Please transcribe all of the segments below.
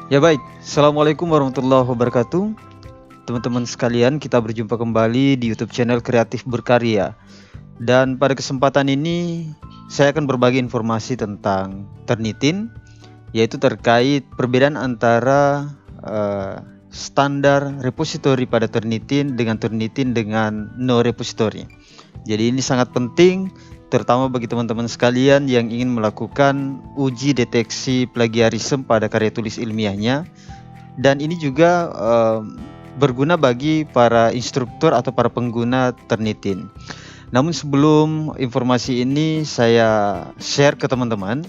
Ya baik, Assalamualaikum warahmatullahi wabarakatuh. Teman-teman sekalian, kita berjumpa kembali di YouTube channel Kreatif Berkarya. Dan pada kesempatan ini, saya akan berbagi informasi tentang Turnitin, yaitu terkait perbedaan antara standar repository pada Turnitin dengan no repository. Jadi ini sangat penting, terutama bagi teman-teman sekalian yang ingin melakukan uji deteksi plagiarisme pada karya tulis ilmiahnya. Dan ini juga berguna bagi para instruktur atau para pengguna Turnitin. Namun sebelum informasi ini saya share ke teman-teman,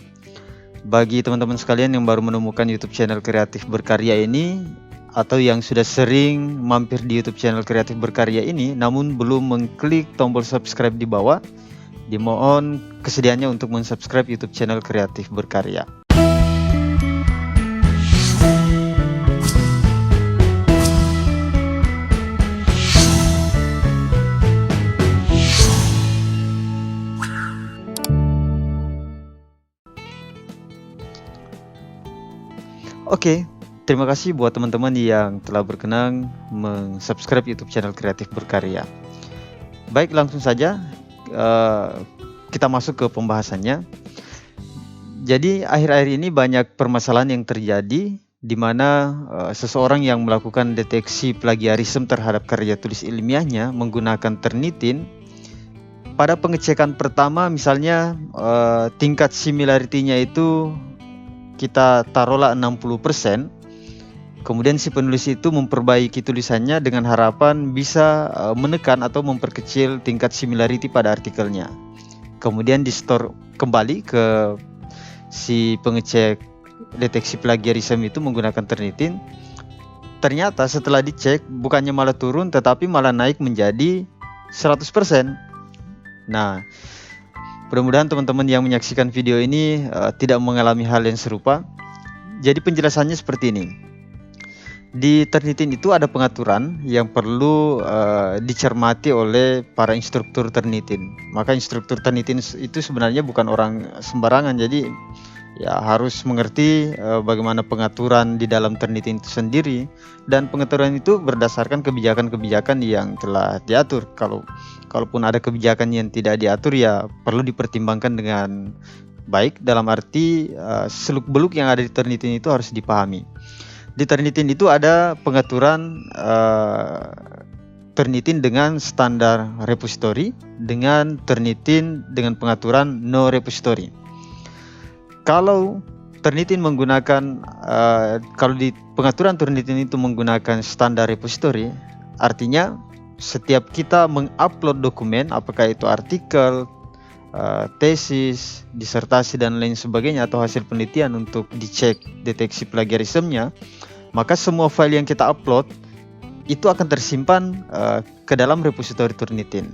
bagi teman-teman sekalian yang baru menemukan YouTube channel Kreatif Berkarya ini, atau yang sudah sering mampir di YouTube channel Kreatif Berkarya ini namun belum mengklik tombol subscribe di bawah, dimohon kesediaannya untuk mensubscribe YouTube channel Kreatif Berkarya. Oke, terima kasih buat teman-teman yang telah berkenan mensubscribe YouTube channel Kreatif Berkarya. Baik, langsung saja kita masuk ke pembahasannya. Jadi akhir-akhir ini banyak permasalahan yang terjadi di mana seseorang yang melakukan deteksi plagiarisme terhadap karya tulis ilmiahnya menggunakan Turnitin. Pada pengecekan pertama misalnya tingkat similarity-nya itu kita taruhlah 60%. Kemudian si penulis itu memperbaiki tulisannya dengan harapan bisa menekan atau memperkecil tingkat similarity pada artikelnya. Kemudian di store kembali ke si pengecek deteksi plagiarisme itu menggunakan Turnitin. Ternyata setelah dicek bukannya malah turun tetapi malah naik menjadi 100%. Nah, mudah-mudahan teman-teman yang menyaksikan video ini tidak mengalami hal yang serupa. Jadi penjelasannya seperti ini. Di Turnitin itu ada pengaturan yang perlu dicermati oleh para instruktur Turnitin. Maka instruktur Turnitin itu sebenarnya bukan orang sembarangan. Jadi ya harus mengerti bagaimana pengaturan di dalam Turnitin itu sendiri. Dan pengaturan itu berdasarkan kebijakan-kebijakan yang telah diatur. Kalaupun ada kebijakan yang tidak diatur ya perlu dipertimbangkan dengan baik, dalam arti seluk-beluk yang ada di Turnitin itu harus dipahami. Di Turnitin itu ada pengaturan Turnitin dengan standar repository dengan Turnitin dengan pengaturan no repository. Kalau Turnitin menggunakan kalau di pengaturan Turnitin itu menggunakan standar repository, artinya setiap kita mengupload dokumen, apakah itu artikel, tesis, disertasi dan lain sebagainya atau hasil penelitian untuk dicek deteksi plagiarismenya, maka semua file yang kita upload itu akan tersimpan ke dalam repository Turnitin.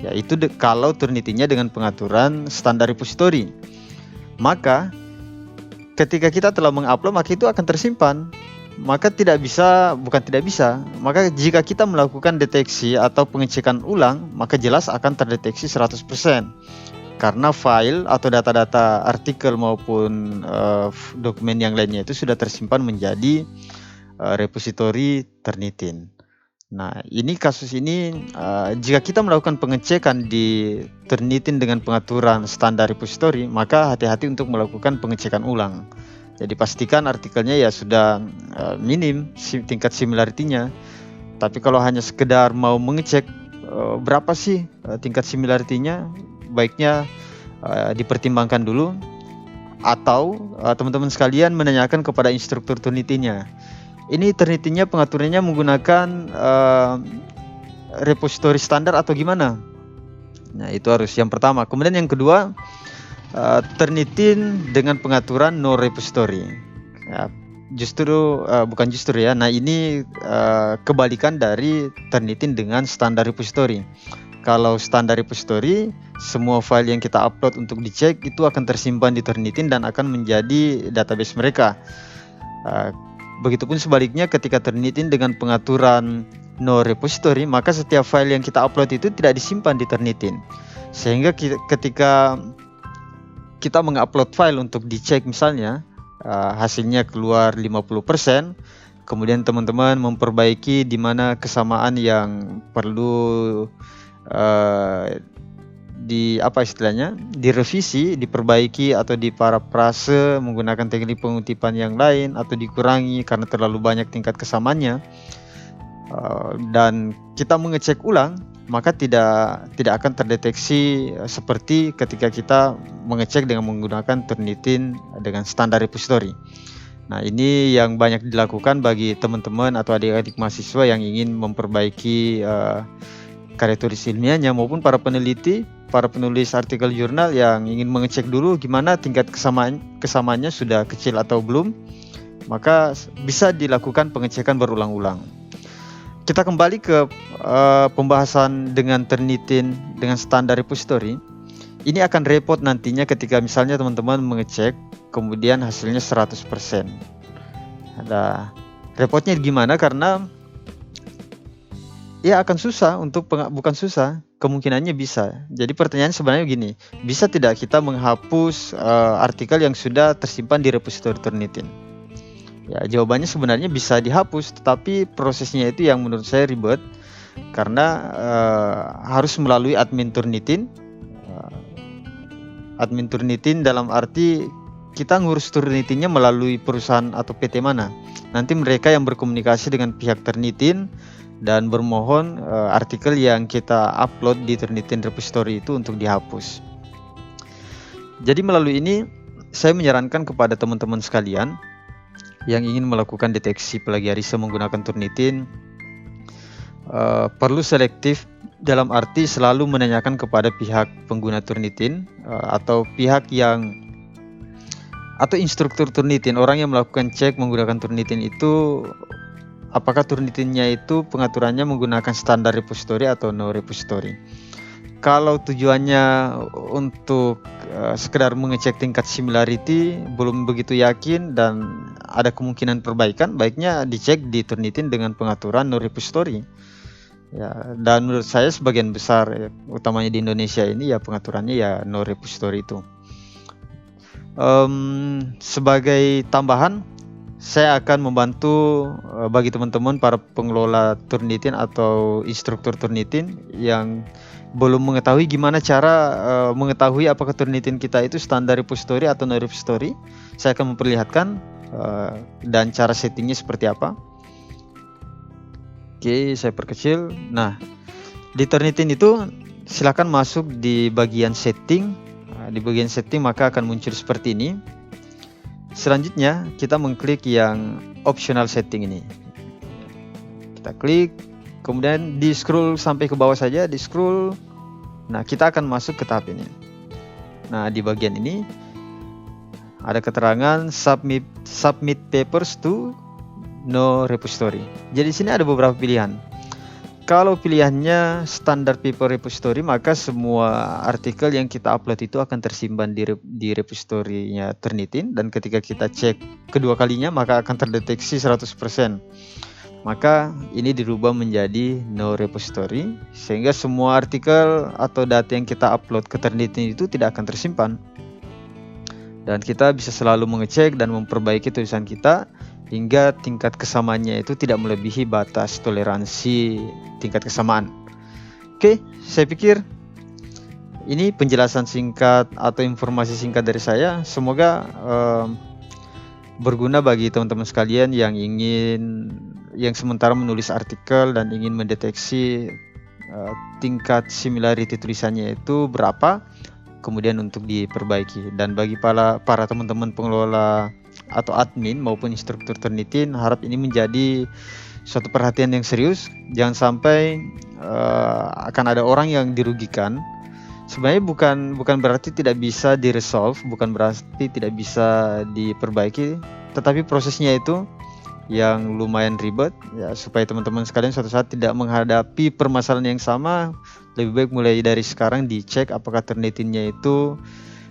Yaitu kalau Turnitinnya dengan pengaturan standar repository. Maka ketika kita telah mengupload maka itu akan tersimpan. Maka maka jika kita melakukan deteksi atau pengecekan ulang, maka jelas akan terdeteksi 100%. Karena file atau data-data artikel maupun dokumen yang lainnya itu sudah tersimpan menjadi repository Turnitin. Nah, kasus ini jika kita melakukan pengecekan di Turnitin dengan pengaturan standar repository, maka hati-hati untuk melakukan pengecekan ulang. Jadi pastikan artikelnya ya sudah minim tingkat similarity-nya. Tapi kalau hanya sekedar mau mengecek berapa sih tingkat similarity-nya, baiknya dipertimbangkan dulu. Atau teman-teman sekalian menanyakan kepada instruktur Turnitin-nya. Ini Turnitin-nya pengaturannya menggunakan repository standar atau gimana? Nah, itu harus yang pertama. Kemudian yang kedua, Turnitin dengan pengaturan no repository. Ya, bukan justru ya. Nah, ini kebalikan dari Turnitin dengan standar repository. Kalau standar repository, semua file yang kita upload untuk dicek itu akan tersimpan di Turnitin dan akan menjadi database mereka. Begitupun sebaliknya ketika Turnitin dengan pengaturan no repository, maka setiap file yang kita upload itu tidak disimpan di Turnitin. Sehingga ketika kita mengupload file untuk dicek misalnya, hasilnya keluar 50%, kemudian teman-teman memperbaiki di mana kesamaan yang perlu direvisi, diperbaiki atau diparafrase menggunakan teknik pengutipan yang lain atau dikurangi karena terlalu banyak tingkat kesamaannya, dan kita mengecek ulang, maka tidak akan terdeteksi seperti ketika kita mengecek dengan menggunakan Turnitin dengan standar repository. Nah, ini yang banyak dilakukan bagi teman-teman atau adik-adik mahasiswa yang ingin memperbaiki karya tulis ilmiahnya, maupun para peneliti, para penulis artikel jurnal yang ingin mengecek dulu gimana tingkat kesamaannya sudah kecil atau belum, maka bisa dilakukan pengecekan berulang-ulang. Kita kembali ke pembahasan dengan Turnitin dengan standar repository. Ini akan repot nantinya ketika misalnya teman-teman mengecek kemudian hasilnya 100%. Ada repotnya gimana? Karena ya akan susah bukan susah, kemungkinannya bisa. Jadi pertanyaan sebenarnya gini, bisa tidak kita menghapus artikel yang sudah tersimpan di repository Turnitin? Ya, jawabannya sebenarnya bisa dihapus, tetapi prosesnya itu yang menurut saya ribet karena harus melalui admin Turnitin. Admin Turnitin dalam arti kita ngurus Turnitinnya melalui perusahaan atau PT mana. Nanti mereka yang berkomunikasi dengan pihak Turnitin dan bermohon artikel yang kita upload di Turnitin repository itu untuk dihapus. Jadi melalui ini saya menyarankan kepada teman-teman sekalian yang ingin melakukan deteksi plagiarisme menggunakan Turnitin, perlu selektif dalam arti selalu menanyakan kepada pihak pengguna Turnitin atau pihak atau instruktur Turnitin, orang yang melakukan cek menggunakan Turnitin itu, apakah Turnitinnya itu pengaturannya menggunakan standar repository atau no repository. Kalau tujuannya untuk sekedar mengecek tingkat similarity, belum begitu yakin dan ada kemungkinan perbaikan, baiknya dicek di Turnitin dengan pengaturan no repository. Ya, dan menurut saya sebagian besar utamanya di Indonesia ini ya pengaturannya ya no repository itu. Sebagai tambahan, saya akan membantu bagi teman-teman para pengelola Turnitin atau instruktur Turnitin yang belum mengetahui gimana cara mengetahui apakah Turnitin kita itu standar repository atau no repository. Saya akan memperlihatkan dan cara settingnya seperti apa. Oke, saya perkecil. Nah, di Turnitin itu silakan masuk di bagian setting. Di bagian setting maka akan muncul seperti ini. Selanjutnya kita mengklik yang optional setting ini. Kita klik, kemudian di scroll sampai ke bawah saja, di scroll. Nah, kita akan masuk ke tahap ini. Nah, di bagian ini ada keterangan submit papers to no repository. Jadi di sini ada beberapa pilihan. Kalau pilihannya standar paper repository, maka semua artikel yang kita upload itu akan tersimpan di repository-nya Turnitin, dan ketika kita cek kedua kalinya maka akan terdeteksi 100%. Maka ini dirubah menjadi no repository, sehingga semua artikel atau data yang kita upload ke Turnitin itu tidak akan tersimpan. Dan kita bisa selalu mengecek dan memperbaiki tulisan kita hingga tingkat kesamaannya itu tidak melebihi batas toleransi tingkat kesamaan. Oke, saya pikir ini penjelasan singkat atau informasi singkat dari saya. Semoga berguna bagi teman-teman sekalian yang sementara menulis artikel dan ingin mendeteksi tingkat similarity tulisannya itu berapa, kemudian untuk diperbaiki. Dan bagi para teman-teman pengelola atau admin maupun instruktur Turnitin, harap ini menjadi suatu perhatian yang serius. Jangan sampai akan ada orang yang dirugikan. Sebenarnya bukan berarti tidak bisa diresolve, bukan berarti tidak bisa diperbaiki, tetapi prosesnya itu yang lumayan ribet ya. Supaya teman-teman sekalian suatu saat tidak menghadapi permasalahan yang sama, lebih baik mulai dari sekarang dicek apakah Turnitinnya itu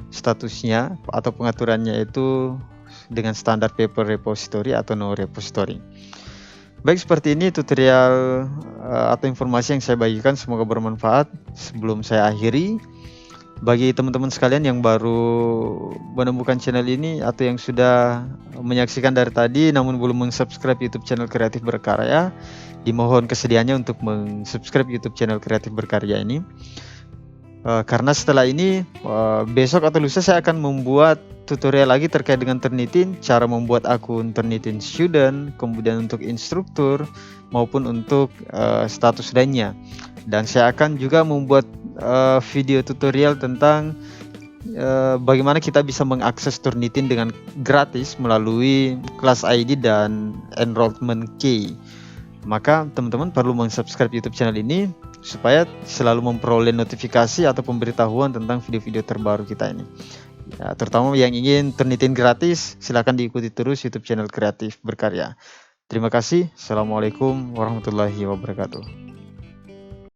statusnya atau pengaturannya itu dengan standar paper repository atau no repository. Baik, seperti ini tutorial atau informasi yang saya bagikan, semoga bermanfaat. Sebelum saya akhiri, Bagi teman-teman sekalian yang baru menemukan channel ini atau yang sudah menyaksikan dari tadi namun belum meng-subscribe YouTube channel Kreatif Berkarya, dimohon kesediaannya untuk meng-subscribe YouTube channel Kreatif Berkarya ini. Karena setelah ini besok atau lusa saya akan membuat tutorial lagi terkait dengan Turnitin, cara membuat akun Turnitin student, kemudian untuk instruktur maupun untuk status lainnya. Dan saya akan juga membuat video tutorial tentang bagaimana kita bisa mengakses Turnitin dengan gratis melalui kelas ID dan enrollment key. Maka teman-teman perlu meng-subscribe YouTube channel ini supaya selalu memperoleh notifikasi atau pemberitahuan tentang video-video terbaru kita ini. Ya, terutama yang ingin Turnitin gratis, silahkan diikuti terus YouTube channel Kreatif Berkarya. Terima kasih. Assalamualaikum warahmatullahi wabarakatuh.